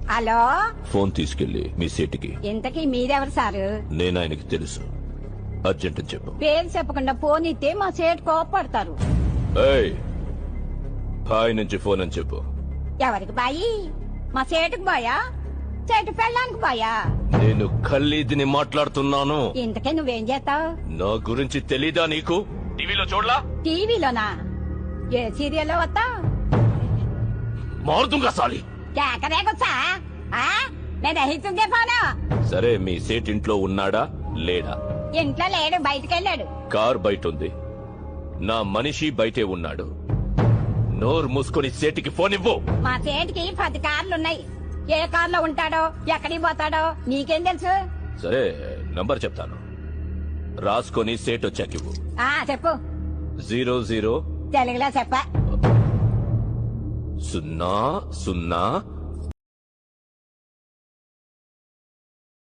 Hello, phone తీసుకెళ్లి మీ సీటుకి. ఇంతకీ మీరెవరు సారు? నేను ఆయనకి తెలుసు. అర్జెంట్ అని చెప్పు. పేరు చెప్పకుండా ఫోన్ ఇస్తే మా సేటు కోపడతారు. ఏయ్, బాయ్ నుంచి ఫోన్ అని చెప్పు. ఎవరికి బాయి? మా సేటుకు బాయా, సేటు పెళ్ళానికి బాయా? నేను ఖల్లీదిని మాట్లాడుతున్నాను. ఇంతకే నువ్వేం చేస్తావు? నా గురించి తెలీదా నీకు? టీవీలో చూడలా? టీవీలోనా? ఏ సీరియల్లో వస్తావు? మారుతుంగా సాలి. కేకరేకొచ్చా? నేను రహితుందే ఫోను. సరే, మీ సేట్ ఇంట్లో ఉన్నాడా లేడా? ఇంట్లో లేడు, బయటకెళ్ళాడు. కార్ బయట ఉంది. నా మనిషి బయటే ఉన్నాడు. నోరు మూసుకొని సేటికి ఫోన్ ఇవ్వు. మా సేటికి 10 కార్లున్నాయి. ఏ కార్లో ఉంటాడో, ఎక్కడికి పోతాడో నీకేం తెలుసు? సరే, నంబర్ చెప్తాను, రాసుకొని సేట్ వచ్చాకివ్వు. చెప్పు. 00 తెలుగులో చెప్ప. 0 0